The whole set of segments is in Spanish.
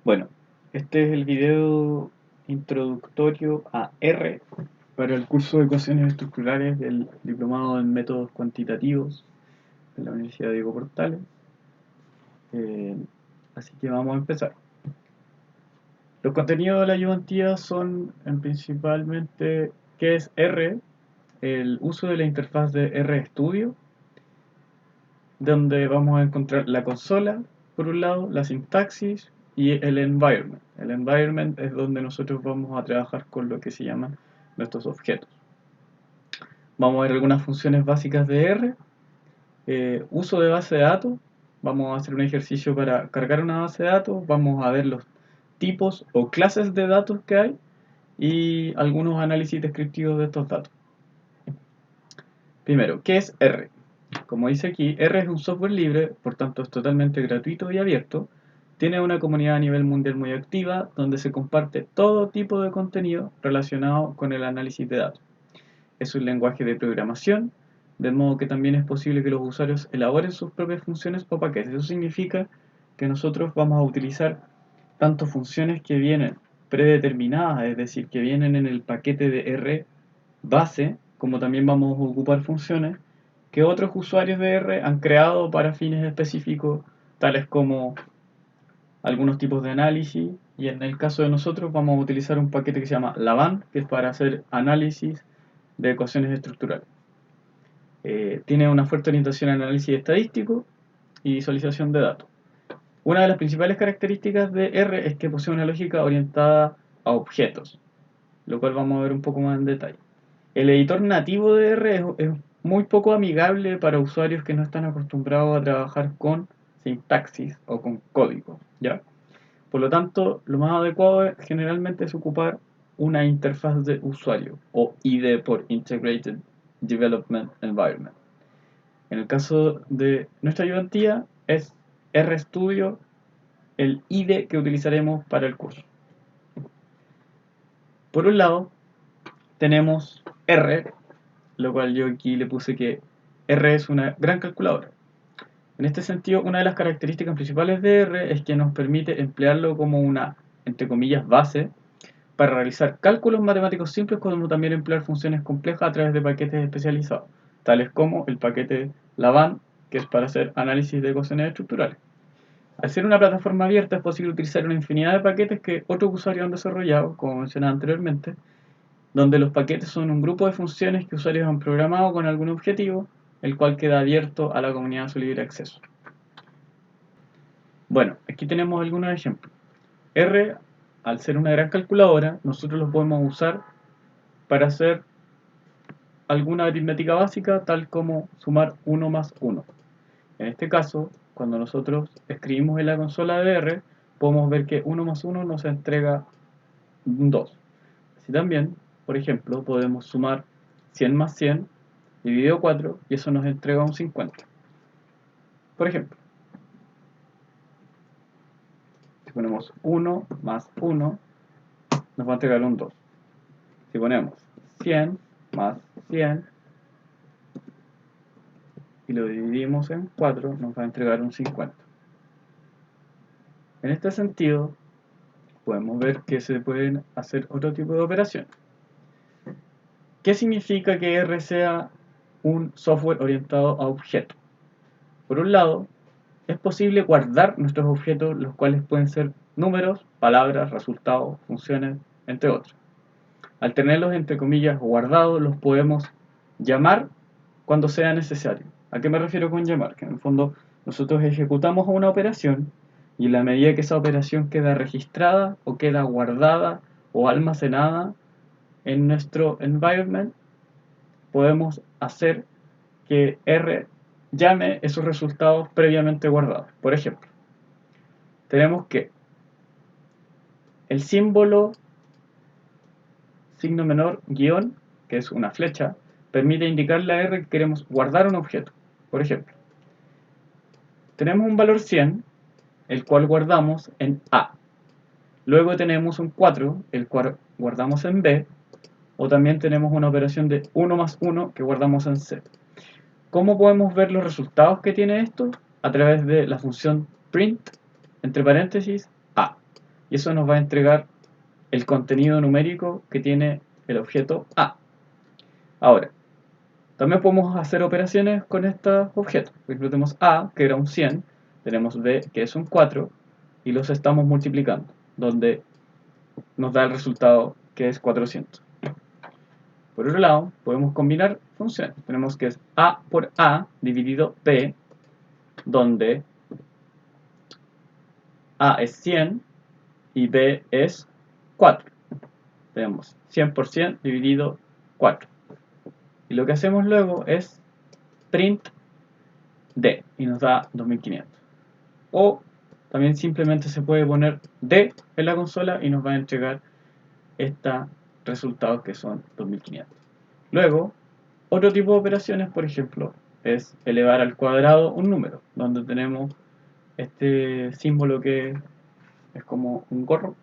Bueno, este es el video introductorio a R para el curso de ecuaciones estructurales del diplomado en métodos cuantitativos de la Universidad Diego Portales. Eh, Así que vamos a empezar. Los contenidos de la ayudantía son principalmente qué es R, el uso de la interfaz de RStudio, donde vamos a encontrar la consola, por un lado, la sintaxis y el environment. El environment es donde nosotros vamos a trabajar con lo que se llaman nuestros objetos. Vamos a ver algunas funciones básicas de R, uso de base de datos, vamos a hacer un ejercicio para cargar una base de datos, vamos a ver los tipos o clases de datos que hay y algunos análisis descriptivos de estos datos. Primero, ¿qué es R? Como dice aquí, R es un software libre, por tanto es totalmente gratuito y abierto. Tiene una comunidad a nivel mundial muy activa, donde se comparte todo tipo de contenido relacionado con el análisis de datos. Es un lenguaje de programación, de modo que también es posible que los usuarios elaboren sus propias funciones o paquetes. Eso significa que nosotros vamos a utilizar tanto funciones que vienen predeterminadas, es decir, que vienen en el paquete de R base, como también vamos a ocupar funciones que otros usuarios de R han creado para fines específicos, tales como algunos tipos de análisis, y en el caso de nosotros vamos a utilizar un paquete que se llama Laban, que es para hacer análisis de ecuaciones estructurales. Tiene una fuerte orientación al análisis estadístico y visualización de datos. Una de las principales características de R es que posee una lógica orientada a objetos, lo cual vamos a ver un poco más en detalle. El editor nativo de R es muy poco amigable para usuarios que no están acostumbrados a trabajar con sintaxis o con código, ¿ya? Por lo tanto, lo más adecuado generalmente es ocupar una interfaz de usuario o IDE por Integrated Development Environment. En el caso de nuestra ayudantía es RStudio el IDE que utilizaremos para el curso. Por un lado, tenemos R, lo cual yo aquí le puse que R es una gran calculadora. En este sentido, una de las características principales de R es que nos permite emplearlo como una, entre comillas, base para realizar cálculos matemáticos simples, como también emplear funciones complejas a través de paquetes especializados, tales como el paquete Laban, que es para hacer análisis de ecuaciones estructurales. Al ser una plataforma abierta es posible utilizar una infinidad de paquetes que otros usuarios han desarrollado, como mencionaba anteriormente, donde los paquetes son un grupo de funciones que usuarios han programado con algún objetivo, el cual queda abierto a la comunidad a su libre acceso. Bueno, aquí tenemos algunos ejemplos. R, al ser una gran calculadora, nosotros lo podemos usar para hacer alguna aritmética básica, tal como sumar 1 más 1. En este caso, cuando nosotros escribimos en la consola de R, podemos ver que 1 más 1 nos entrega 2. Así también, por ejemplo, podemos sumar 100 más 100 dividido 4 y eso nos entrega un 50. Por ejemplo, si ponemos 1 más 1, nos va a entregar un 2. Si ponemos 100 más 100 y lo dividimos en 4, nos va a entregar un 50. En este sentido, podemos ver que se pueden hacer otro tipo de operaciones. ¿Qué significa que R sea un software orientado a objetos? Por un lado, es posible guardar nuestros objetos, los cuales pueden ser números, palabras, resultados, funciones, entre otros. Al tenerlos entre comillas guardados, los podemos llamar cuando sea necesario. ¿A qué me refiero con llamar? Que en el fondo nosotros ejecutamos una operación y en la medida que esa operación queda registrada o queda guardada o almacenada en nuestro environment, podemos hacer que R llame esos resultados previamente guardados. Por ejemplo, tenemos que el símbolo signo menor guión, que es una flecha, permite indicarle a R que queremos guardar un objeto. Por ejemplo, tenemos un valor 100, el cual guardamos en A. Luego tenemos un 4, el cual guardamos en B. O también tenemos una operación de 1 más 1 que guardamos en C. ¿Cómo podemos ver los resultados que tiene esto? A través de la función print, entre paréntesis, A. y eso nos va a entregar el contenido numérico que tiene el objeto A. Ahora, también podemos hacer operaciones con estos objetos. Por ejemplo, tenemos A, que era un 100, tenemos B, que es un 4, y los estamos multiplicando, donde nos da el resultado que es 400. Por otro lado, podemos combinar funciones. Tenemos que es A por A dividido B, donde A es 100 y B es 4. Tenemos 100 por 100 dividido 4. Y lo que hacemos luego es print D y nos da 2500. O también simplemente se puede poner D en la consola y nos va a entregar estos resultados que son 2500. Luego, otro tipo de operaciones, por ejemplo, es elevar al cuadrado un número, donde tenemos este símbolo que es como un gorro,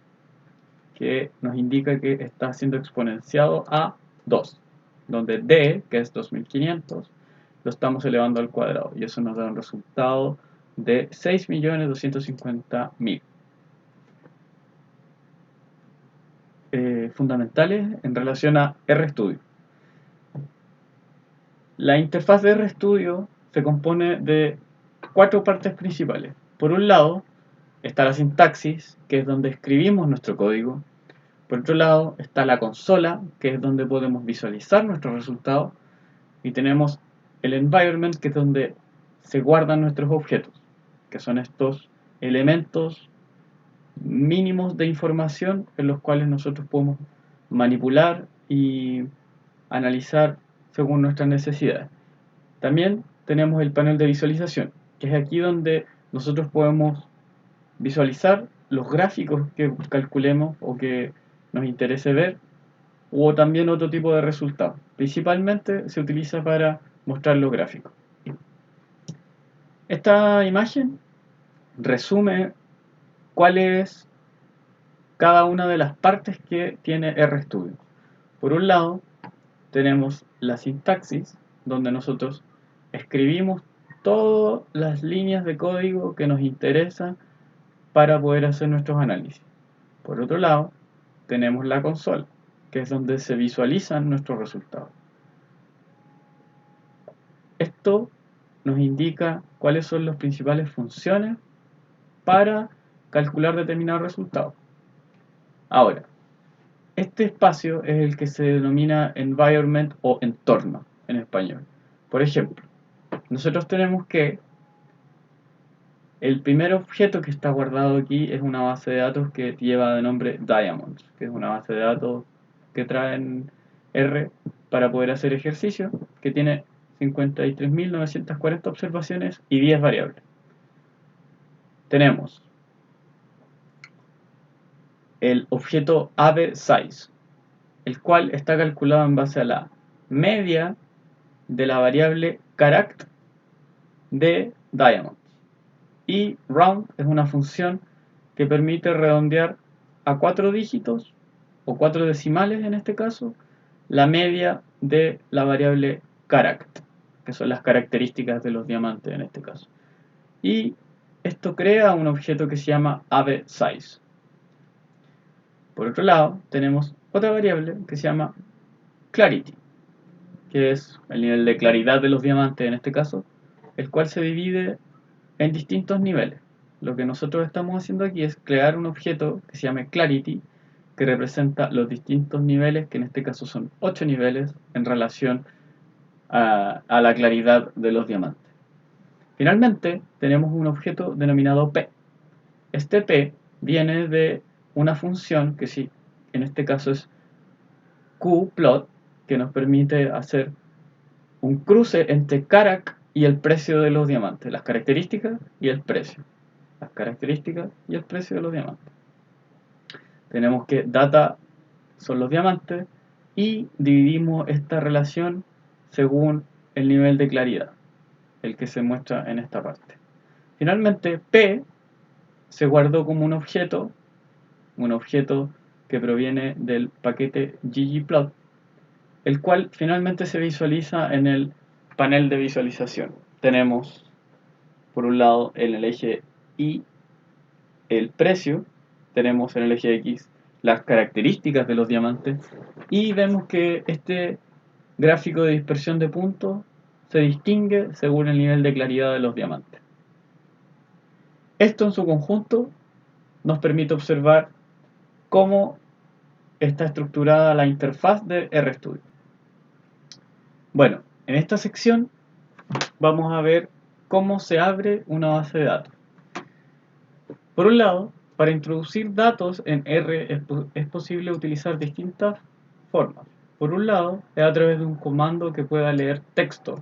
que nos indica que está siendo exponenciado a 2, donde D, que es 2500, lo estamos elevando al cuadrado, y eso nos da un resultado de 6.250.000. Fundamentales en relación a RStudio. La interfaz de RStudio se compone de 4 partes principales. Por un lado está la sintaxis, que es donde escribimos nuestro código. Por otro lado está la consola, que es donde podemos visualizar nuestros resultados. Y tenemos el environment, que es donde se guardan nuestros objetos, que son estos elementos mínimos de información en los cuales nosotros podemos manipular y analizar según nuestras necesidades. También tenemos el panel de visualización, que es aquí donde nosotros podemos visualizar los gráficos que calculemos o que nos interese ver, o también otro tipo de resultados. Principalmente se utiliza para mostrar los gráficos. Esta imagen resume cuál es cada una de las partes que tiene RStudio. Por un lado, tenemos la sintaxis, donde nosotros escribimos todas las líneas de código que nos interesan para poder hacer nuestros análisis. Por otro lado, tenemos la consola, que es donde se visualizan nuestros resultados. Esto nos indica cuáles son las principales funciones para calcular determinados resultados. Ahora, este espacio es el que se denomina environment o entorno en español. Por ejemplo, nosotros tenemos que el primer objeto que está guardado aquí es una base de datos que lleva de nombre Diamonds, que es una base de datos que traen R para poder hacer ejercicio, que tiene 53.940 observaciones y 10 variables. Tenemos el objeto AveSize, el cual está calculado en base a la media de la variable charact de Diamonds. Y round es una función que permite redondear a 4 dígitos o 4 decimales en este caso la media de la variable charact, que son las características de los diamantes en este caso. Y esto crea un objeto que se llama AveSize. Por otro lado, tenemos otra variable que se llama clarity, que es el nivel de claridad de los diamantes en este caso, el cual se divide en distintos niveles. Lo que nosotros estamos haciendo aquí es crear un objeto que se llame clarity, que representa los distintos niveles, que en este caso son 8 niveles en relación a la claridad de los diamantes. Finalmente, tenemos un objeto denominado P. Este P viene de una función que sí, en este caso es qplot, que nos permite hacer un cruce entre charact y el precio de los diamantes, las características y el precio. Las características y el precio de los diamantes. Tenemos que data son los diamantes y dividimos esta relación según el nivel de claridad, el que se muestra en esta parte. Finalmente, P se guardó como un objeto que proviene del paquete ggplot, el cual finalmente se visualiza en el panel de visualización. Tenemos por un lado en el eje Y el precio, tenemos en el eje X las características de los diamantes y vemos que este gráfico de dispersión de puntos se distingue según el nivel de claridad de los diamantes. Esto en su conjunto nos permite observar cómo está estructurada la interfaz de RStudio. Bueno, en esta sección vamos a ver cómo se abre una base de datos. Por un lado, para introducir datos en R es posible utilizar distintas formas. Por un lado, es a través de un comando que pueda leer texto.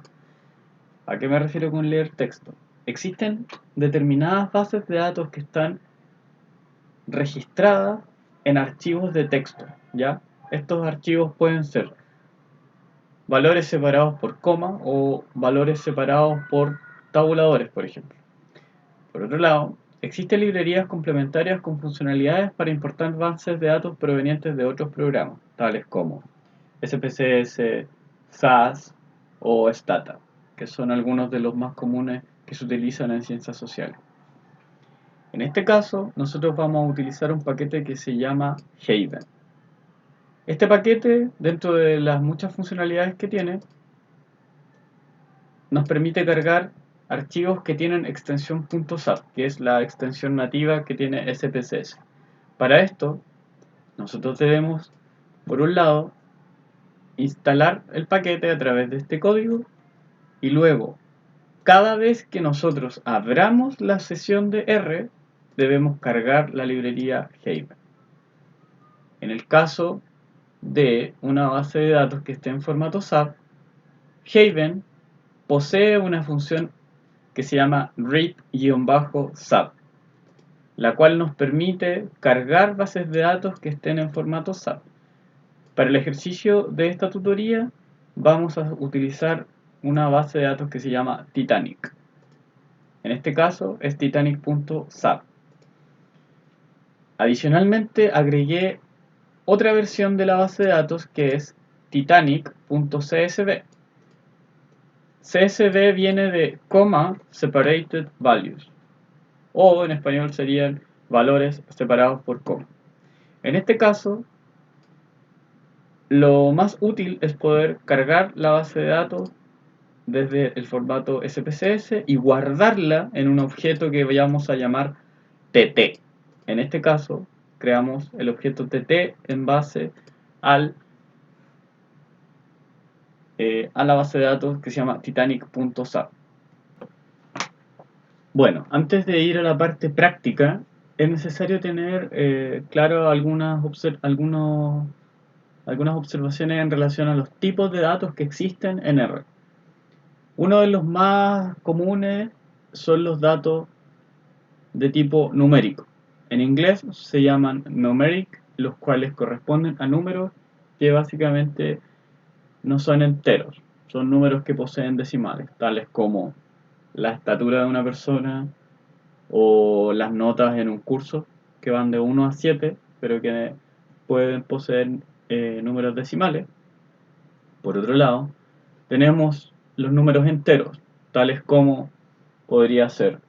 ¿A qué me refiero con leer texto? Existen determinadas bases de datos que están registradas en archivos de texto, ¿ya? Estos archivos pueden ser valores separados por coma o valores separados por tabuladores, por ejemplo. Por otro lado, existen librerías complementarias con funcionalidades para importar bases de datos provenientes de otros programas, tales como SPSS, SAS o Stata, que son algunos de los más comunes que se utilizan en ciencias sociales. En este caso, nosotros vamos a utilizar un paquete que se llama Haven. Este paquete, dentro de las muchas funcionalidades que tiene, nos permite cargar archivos que tienen extensión .zap, que es la extensión nativa que tiene SPSS. Para esto, nosotros debemos, por un lado, instalar el paquete a través de este código y luego, cada vez que nosotros abramos la sesión de R, debemos cargar la librería Haven. En el caso de una base de datos que esté en formato SAP, Haven posee una función que se llama read-sap, la cual nos permite cargar bases de datos que estén en formato SAP. Para el ejercicio de esta tutoría vamos a utilizar una base de datos que se llama Titanic. En este caso es titanic.sap. Adicionalmente agregué otra versión de la base de datos que es titanic.csv. CSV viene de Comma Separated Values, o en español serían valores separados por coma. En este caso, lo más útil es poder cargar la base de datos desde el formato SPSS y guardarla en un objeto que vayamos a llamar TT. En este caso, creamos el objeto TT en base a la base de datos que se llama titanic.sap. Bueno, antes de ir a la parte práctica, es necesario tener claro algunas observaciones en relación a los tipos de datos que existen en R. Uno de los más comunes son los datos de tipo numérico. En inglés se llaman numeric, los cuales corresponden a números que básicamente no son enteros, son números que poseen decimales, tales como la estatura de una persona o las notas en un curso, que van de 1 a 7, pero que pueden poseer números decimales. Por otro lado, tenemos los números enteros, tales como podría ser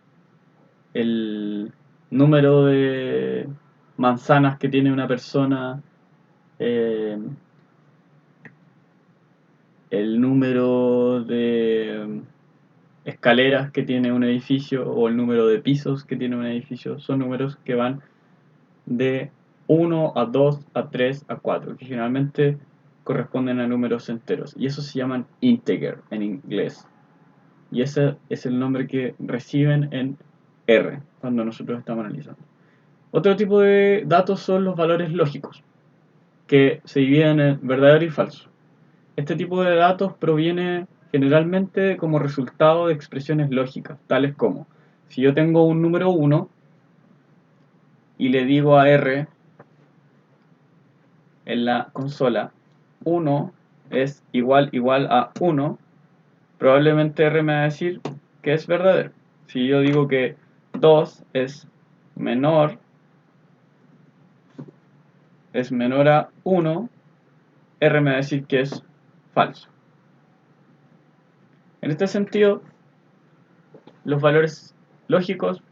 el número de manzanas que tiene una persona, eh, el número de escaleras que tiene un edificio o el número de pisos que tiene un edificio. Son números que van de 1 a 2 a 3 a 4, que generalmente corresponden a números enteros, y esos se llaman integer en inglés, y ese es el nombre que reciben en R cuando nosotros estamos analizando. Otro tipo de datos son los valores lógicos, que se dividen en verdadero y falso. Este tipo de datos proviene generalmente como resultado de expresiones lógicas, tales como, si yo tengo un número 1 y le digo a R en la consola 1 es igual a 1, probablemente R me va a decir que es verdadero. Si yo digo que 2 es menor a 1, R me va a decir que es falso. En este sentido, los valores lógicos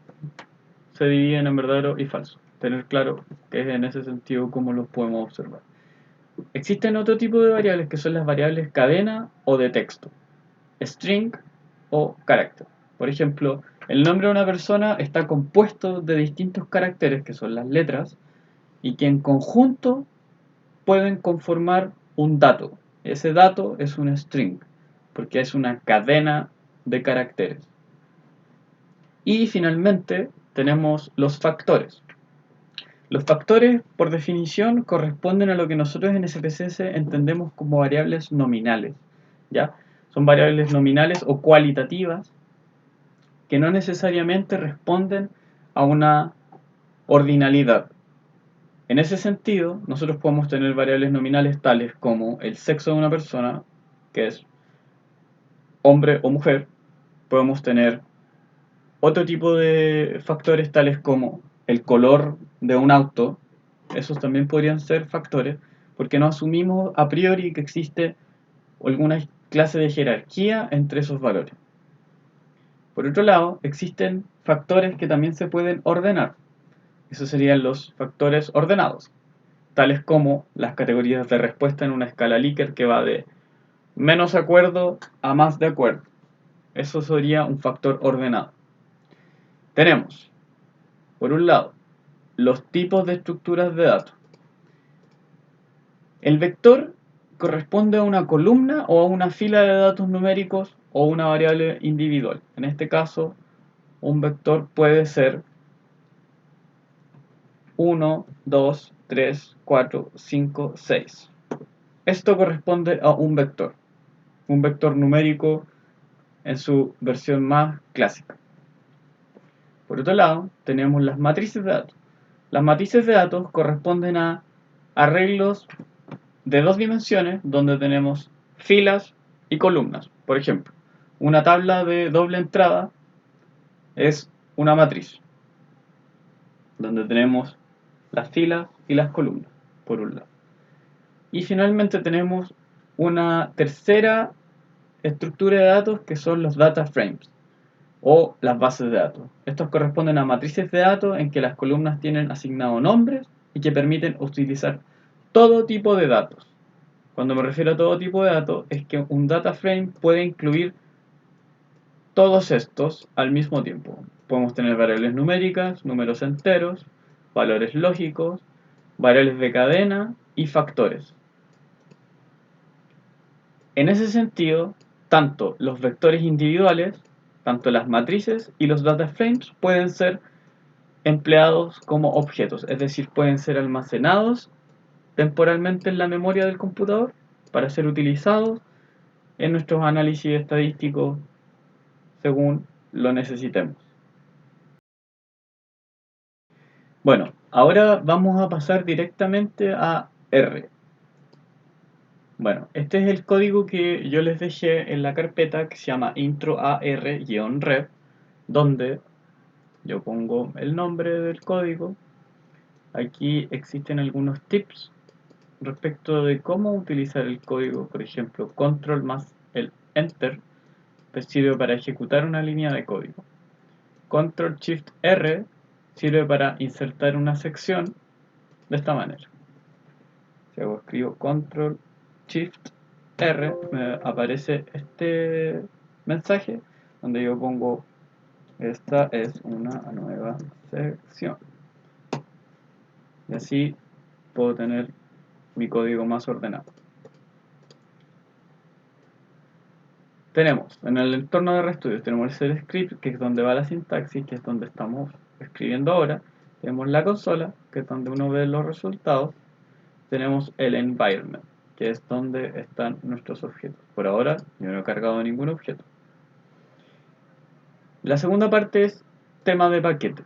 se dividen en verdadero y falso. tener claro que es en ese sentido como los podemos observar. Existen otro tipo de variables que son las variables cadena o de texto, string o carácter. Por ejemplo, el nombre de una persona está compuesto de distintos caracteres, que son las letras, y que en conjunto pueden conformar un dato. Ese dato es un string, porque es una cadena de caracteres. Y finalmente tenemos los factores. Los factores, por definición, corresponden a lo que nosotros en SPSS entendemos como variables nominales, ¿ya? Son variables nominales o cualitativas que no necesariamente responden a una ordinalidad. En ese sentido, nosotros podemos tener variables nominales tales como el sexo de una persona, que es hombre o mujer. Podemos tener otro tipo de factores tales como el color de un auto. Esos también podrían ser factores, porque no asumimos a priori que existe alguna clase de jerarquía entre esos valores. Por otro lado, existen factores que también se pueden ordenar. Esos serían los factores ordenados, tales como las categorías de respuesta en una escala Likert que va de menos acuerdo a más de acuerdo. Eso sería un factor ordenado. Tenemos, por un lado, los tipos de estructuras de datos. El vector corresponde a una columna o a una fila de datos numéricos o una variable individual. En este caso, un vector puede ser 1, 2, 3, 4, 5, 6. Esto corresponde a un vector numérico en su versión más clásica. Por otro lado, tenemos las matrices de datos. Las matrices de datos corresponden a arreglos de dos dimensiones donde tenemos filas y columnas. Por ejemplo, una tabla de doble entrada es una matriz donde tenemos las filas y las columnas, por un lado. Y finalmente tenemos una tercera estructura de datos que son los data frames o las bases de datos. Estos corresponden a matrices de datos en que las columnas tienen asignados nombres y que permiten utilizar todo tipo de datos. Cuando me refiero a todo tipo de datos, es que un data frame puede incluir todos estos al mismo tiempo. Podemos tener variables numéricas, números enteros, valores lógicos, variables de cadena y factores. En ese sentido, tanto los vectores individuales, tanto las matrices y los data frames pueden ser empleados como objetos, es decir, pueden ser almacenados temporalmente en la memoria del computador para ser utilizados en nuestros análisis estadísticos según lo necesitemos. Bueno, ahora vamos a pasar directamente a R. Bueno, este es el código que yo les dejé en la carpeta que se llama introar-rev, donde yo pongo el nombre del código. Aquí existen algunos tips respecto de cómo utilizar el código. Por ejemplo, control más el enter sirve para ejecutar una línea de código. Control Shift R sirve para insertar una sección de esta manera. Si escribo Control Shift R, me aparece este mensaje donde yo pongo esta es una nueva sección. Y así puedo tener mi código más ordenado. Tenemos en el entorno de RStudio, tenemos el script, que es donde va la sintaxis, que es donde estamos escribiendo ahora. Tenemos la consola, que es donde uno ve los resultados. Tenemos el environment, que es donde están nuestros objetos. Por ahora yo no he cargado ningún objeto. La segunda parte es tema de paquetes.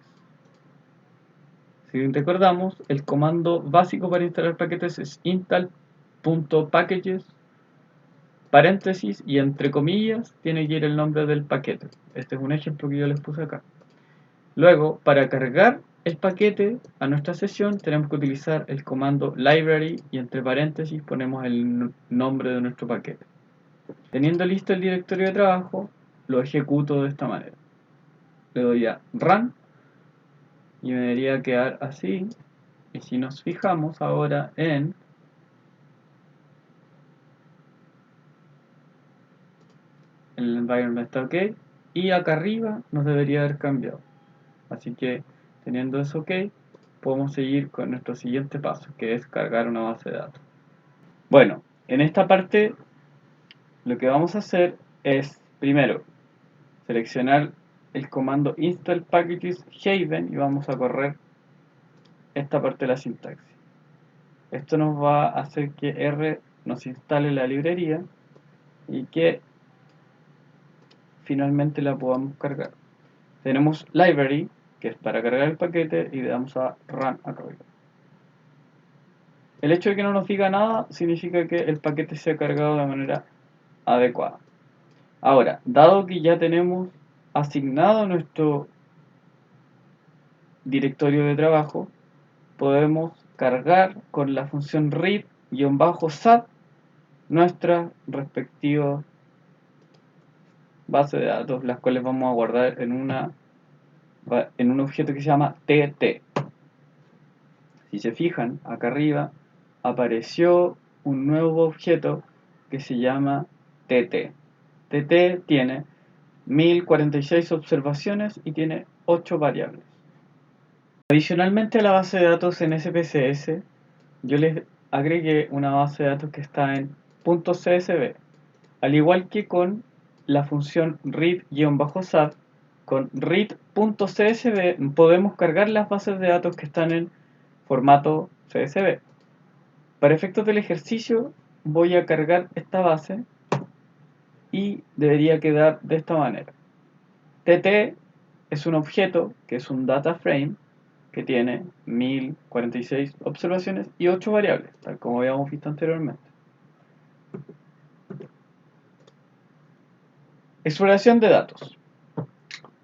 Si recordamos, el comando básico para instalar paquetes es install.packages paréntesis y entre comillas tiene que ir el nombre del paquete. Este es un ejemplo que yo les puse acá. Luego, para cargar el paquete a nuestra sesión tenemos que utilizar el comando library y entre paréntesis ponemos el nombre de nuestro paquete. Teniendo listo el directorio de trabajo, lo ejecuto de esta manera. Le doy a run y me debería quedar así. Y si nos fijamos ahora en el environment está ok, y acá arriba nos debería haber cambiado. Así que teniendo eso ok, podemos seguir con nuestro siguiente paso, que es cargar una base de datos. Bueno, en esta parte lo que vamos a hacer es, primero, seleccionar el comando install packages haven y vamos a correr esta parte de la sintaxis. Esto nos va a hacer que R nos instale la librería y que finalmente la podamos cargar. Tenemos library, que es para cargar el paquete, y le damos a run acá arriba. El hecho de que no nos diga nada significa que el paquete se ha cargado de manera adecuada. Ahora, dado que ya tenemos asignado nuestro directorio de trabajo, podemos cargar con la función read-sat nuestra respectiva base de datos, las cuales vamos a guardar en un objeto que se llama tt. Si se fijan, acá arriba apareció un nuevo objeto que se llama tt. tt tiene 1046 observaciones y tiene 8 variables. Adicionalmente a la base de datos en SPSS, yo les agregué una base de datos que está en .csv. Al igual que con la función read-sat, con read.csv podemos cargar las bases de datos que están en formato CSV. Para efectos del ejercicio voy a cargar esta base y debería quedar de esta manera. tt es un objeto que es un data frame que tiene 1046 observaciones y 8 variables, tal como habíamos visto anteriormente. Exploración de datos.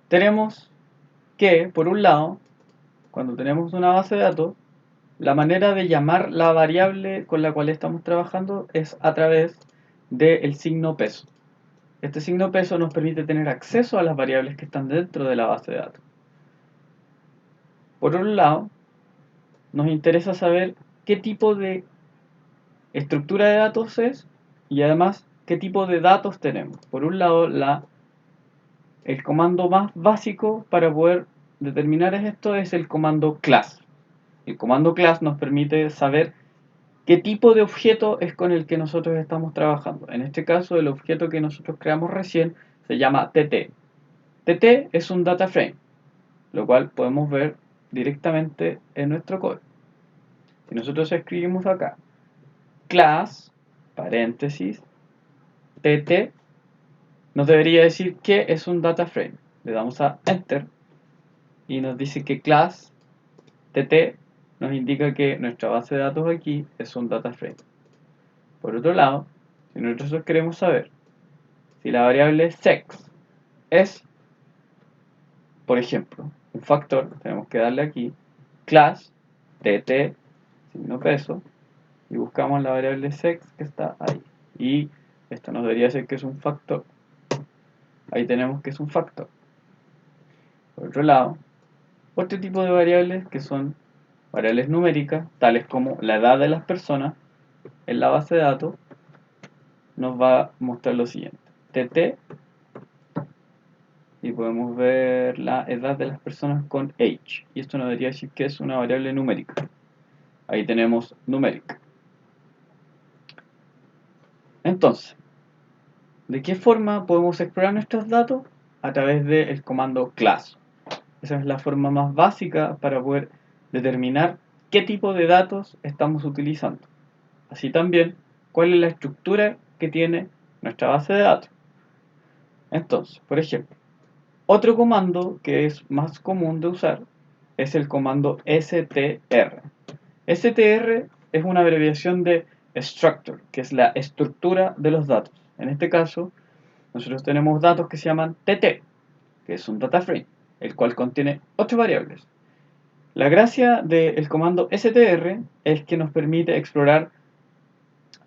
Tenemos que, por un lado, cuando tenemos una base de datos, la manera de llamar la variable con la cual estamos trabajando es a través del signo peso. Este signo peso nos permite tener acceso a las variables que están dentro de la base de datos. Por otro lado, nos interesa saber qué tipo de estructura de datos es y además qué tipo de datos tenemos. Por un lado, el comando más básico para poder determinar esto es el comando class. El comando class nos permite saber qué tipo de objeto es con el que nosotros estamos trabajando. En este caso, el objeto que nosotros creamos recién se llama tt. tt es un data frame, lo cual podemos ver directamente en nuestro código. Si nosotros escribimos acá class, paréntesis, tt, nos debería decir que es un data frame. Le damos a enter y nos dice que class tt nos indica que nuestra base de datos aquí es un data frame. Por otro lado, si nosotros queremos saber si la variable sex es, por ejemplo, un factor, tenemos que darle aquí class tt signo peso y buscamos la variable sex que está ahí. Y esto nos debería decir que es un factor. Ahí tenemos que es un factor. Por otro lado, otro tipo de variables que son variables numéricas, tales como la edad de las personas, en la base de datos nos va a mostrar lo siguiente: tt, y podemos ver la edad de las personas con age, y esto nos debería decir que es una variable numérica. Ahí tenemos numérica. Entonces, ¿de qué forma podemos explorar nuestros datos? A través del comando class. Esa es la forma más básica para poder determinar qué tipo de datos estamos utilizando. Así también, cuál es la estructura que tiene nuestra base de datos. Entonces, por ejemplo, otro comando que es más común de usar es el comando str. str es una abreviación de structure, que es la estructura de los datos. En este caso, nosotros tenemos datos que se llaman tt, que es un data frame, el cual contiene 8 variables. La gracia del comando str es que nos permite explorar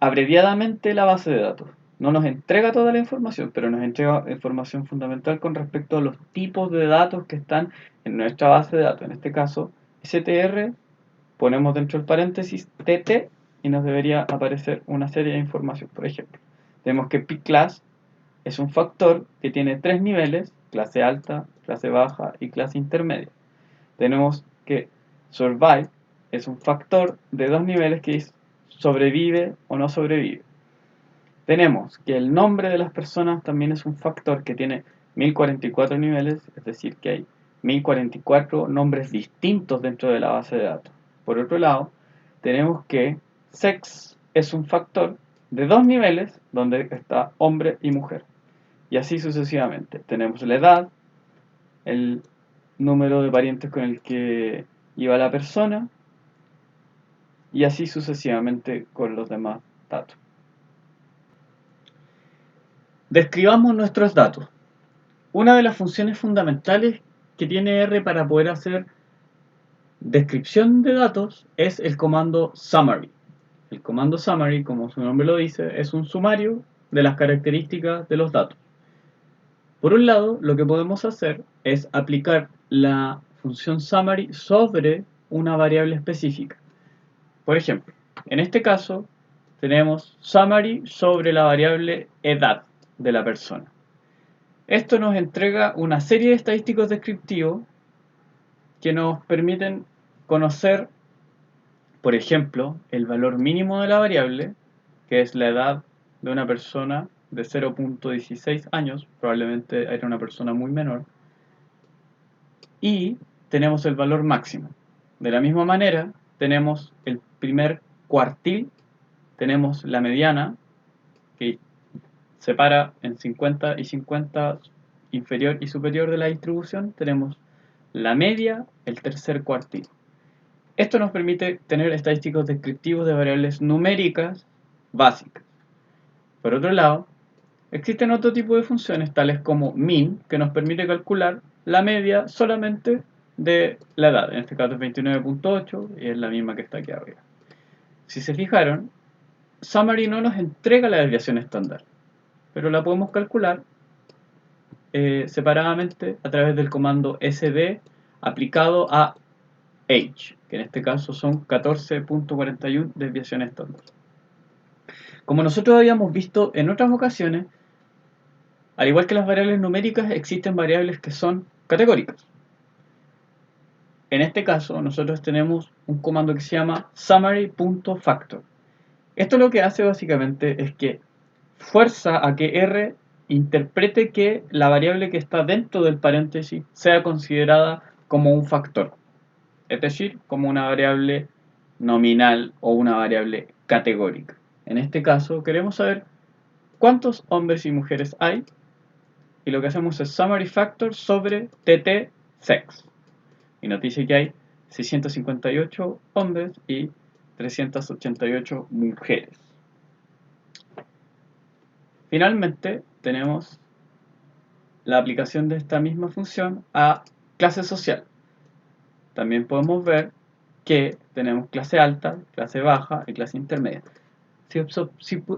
abreviadamente la base de datos. No nos entrega toda la información, pero nos entrega información fundamental con respecto a los tipos de datos que están en nuestra base de datos. En este caso, str, ponemos dentro del paréntesis tt y nos debería aparecer una serie de información. Por ejemplo, tenemos que pclass es un factor que tiene tres niveles: clase alta, clase baja y clase intermedia. Tenemos que survive es un factor de dos niveles que es sobrevive o no sobrevive. Tenemos que el nombre de las personas también es un factor que tiene 1044 niveles, es decir, que hay 1044 nombres distintos dentro de la base de datos. Por otro lado, tenemos que sex es un factor de dos niveles, donde está hombre y mujer. Y así sucesivamente. Tenemos la edad, el número de parientes con el que iba la persona, y así sucesivamente con los demás datos. Describamos nuestros datos. Una de las funciones fundamentales que tiene R para poder hacer descripción de datos es el comando summary. El comando summary, como su nombre lo dice, es un sumario de las características de los datos. Por un lado, lo que podemos hacer es aplicar la función summary sobre una variable específica. Por ejemplo, en este caso tenemos summary sobre la variable edad de la persona. Esto nos entrega una serie de estadísticos descriptivos que nos permiten conocer, por ejemplo, el valor mínimo de la variable, que es la edad de una persona de 0.16 años, probablemente era una persona muy menor, y tenemos el valor máximo. De la misma manera, tenemos el primer cuartil, tenemos la mediana, que separa en 50 y 50 inferior y superior de la distribución, tenemos la media, el tercer cuartil. Esto nos permite tener estadísticos descriptivos de variables numéricas básicas. Por otro lado, existen otro tipo de funciones tales como min, que nos permite calcular la media solamente de la edad. En este caso es 29.8 y es la misma que está aquí arriba. Si se fijaron, summary no nos entrega la desviación estándar, pero la podemos calcular separadamente a través del comando sd aplicado a age, que en este caso son 14.41 desviación estándar. Como nosotros habíamos visto en otras ocasiones, al igual que las variables numéricas, existen variables que son categóricas. En este caso, nosotros tenemos un comando que se llama summary.factor. Esto lo que hace básicamente es que fuerza a que R interprete que la variable que está dentro del paréntesis sea considerada como un factor, es decir, como una variable nominal o una variable categórica. En este caso, queremos saber cuántos hombres y mujeres hay, y lo que hacemos es summary factor sobre tt sex, y nos dice que hay 658 hombres y 388 mujeres. Finalmente, tenemos la aplicación de esta misma función a clase social. También podemos ver que tenemos clase alta, clase baja y clase intermedia.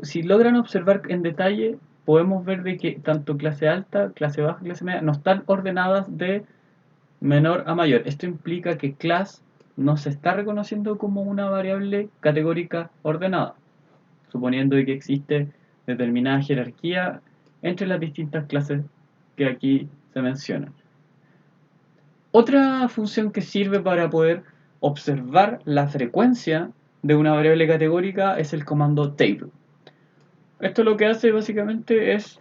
Si logran observar en detalle, podemos ver de que tanto clase alta, clase baja y clase media no están ordenadas de menor a mayor. Esto implica que class no se está reconociendo como una variable categórica ordenada, suponiendo que existe determinada jerarquía entre las distintas clases que aquí se mencionan. Otra función que sirve para poder observar la frecuencia de una variable categórica es el comando table. Esto lo que hace básicamente es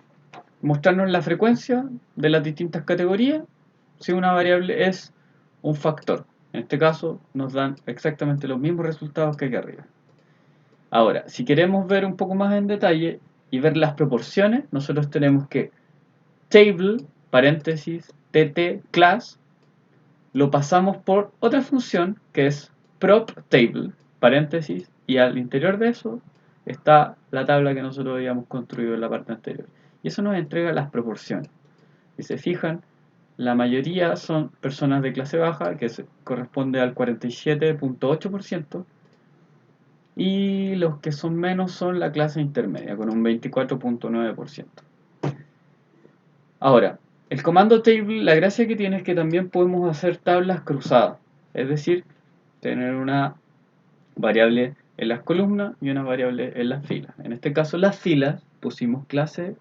mostrarnos la frecuencia de las distintas categorías si una variable es un factor. En este caso nos dan exactamente los mismos resultados que aquí arriba. Ahora, si queremos ver un poco más en detalle y ver las proporciones, nosotros tenemos que table, paréntesis, tt, class, lo pasamos por otra función que es prop table, paréntesis, y al interior de eso está la tabla que nosotros habíamos construido en la parte anterior. Y eso nos entrega las proporciones. Si se fijan, la mayoría son personas de clase baja, que corresponde al 47.8%, y los que son menos son la clase intermedia, con un 24.9%. Ahora, el comando table, la gracia que tiene es que también podemos hacer tablas cruzadas, es decir, tener una variable en las columnas y una variable en las filas. En este caso, las filas pusimos clase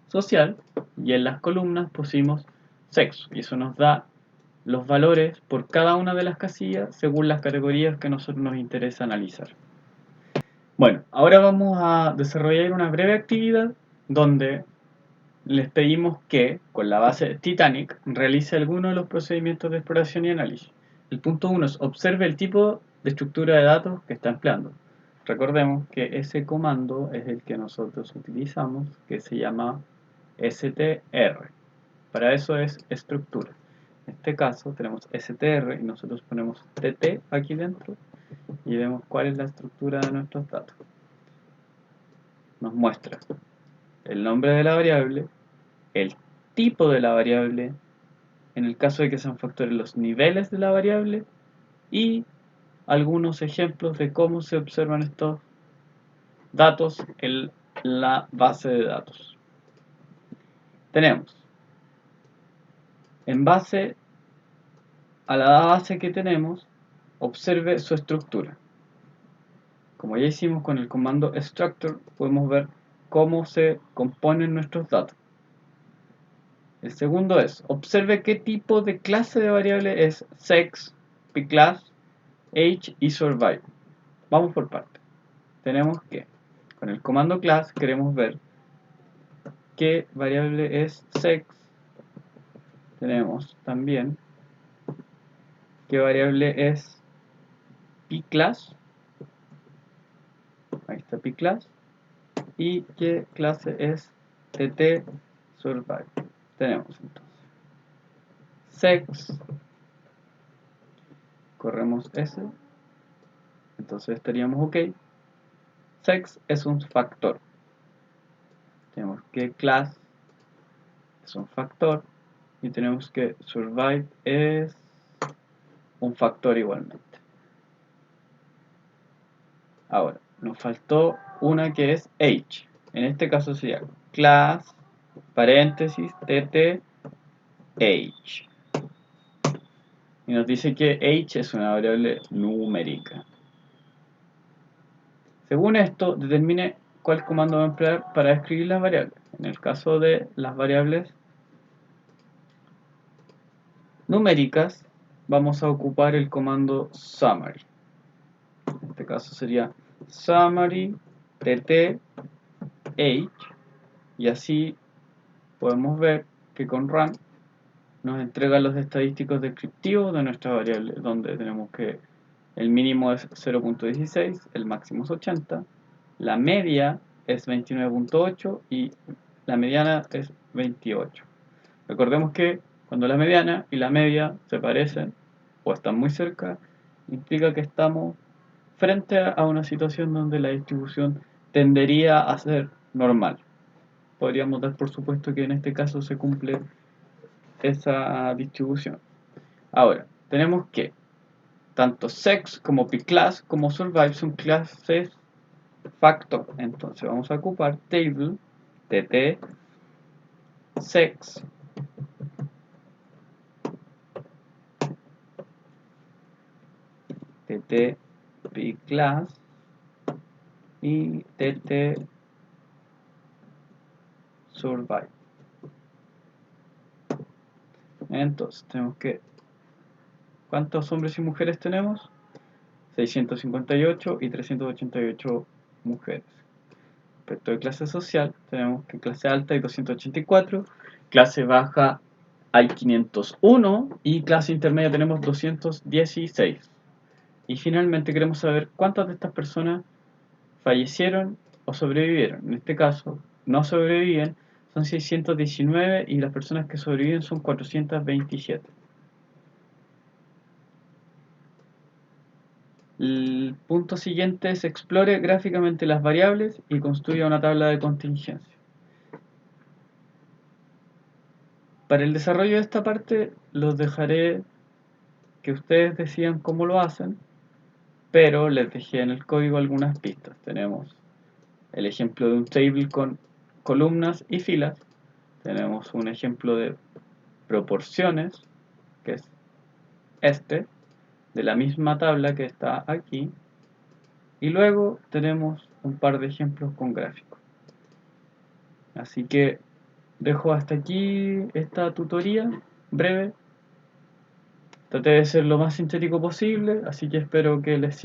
social y en las columnas pusimos sexo, y eso nos da los valores por cada una de las casillas según las categorías que a nosotros nos interesa analizar. Bueno, ahora vamos a desarrollar una breve actividad donde les pedimos que, con la base Titanic, realice alguno de los procedimientos de exploración y análisis. El punto 1 es observe el tipo de estructura de datos que está empleando. Recordemos que ese comando es el que nosotros utilizamos, que se llama str. Para eso es estructura. En este caso tenemos str y nosotros ponemos tt aquí dentro y vemos cuál es la estructura de nuestros datos. Nos muestra el nombre de la variable, el tipo de la variable, en el caso de que sean factores los niveles de la variable y algunos ejemplos de cómo se observan estos datos en la base de datos. Tenemos, en base a la base que tenemos, observe su estructura. Como ya hicimos con el comando structure, podemos ver cómo se componen nuestros datos. El segundo es, observe qué tipo de clase de variable es sex, pclass, age y survive. Vamos por partes. Tenemos que, con el comando class, queremos ver qué variable es sex. Tenemos también qué variable es pclass. Ahí está pclass. Y qué clase es tt survive. Tenemos entonces sex, corremos S, entonces estaríamos ok. Sex es un factor. Tenemos que class es un factor y tenemos que survive es un factor igualmente. Ahora, nos faltó una que es age. En este caso sería class, paréntesis, tt, age. Y nos dice que age es una variable numérica. Según esto, determine cuál comando va a emplear para escribir las variables. En el caso de las variables numéricas, vamos a ocupar el comando summary. En este caso sería summary tt age, y así podemos ver que con run nos entrega los estadísticos descriptivos de nuestra variable, donde tenemos que el mínimo es 0.16, el máximo es 80, la media es 29.8 y la mediana es 28. Recordemos que cuando la mediana y la media se parecen o están muy cerca, implica que estamos frente a una situación donde la distribución tendería a ser normal. Podríamos dar por supuesto que en este caso se cumple esa distribución. Ahora, tenemos que tanto sex como pclass como survive son clases factor. Entonces vamos a ocupar table tt sex tt pclass y tt survive. Entonces tenemos que, ¿cuántos hombres y mujeres tenemos? 658 y 388 mujeres. Respecto de clase social, tenemos que clase alta hay 284, clase baja hay 501 y clase intermedia tenemos 216. Y finalmente queremos saber cuántas de estas personas fallecieron o sobrevivieron. En este caso, no sobreviven, son 619 y las personas que sobreviven son 427. El punto siguiente es explore gráficamente las variables y construya una tabla de contingencia. Para el desarrollo de esta parte los dejaré que ustedes decidan cómo lo hacen, pero les dejé en el código algunas pistas. Tenemos el ejemplo de un table con columnas y filas. Tenemos un ejemplo de proporciones, que es este, de la misma tabla que está aquí. Y luego tenemos un par de ejemplos con gráficos. Así que dejo hasta aquí esta tutoría breve. Traté de ser lo más sintético posible, así que espero que les sirva.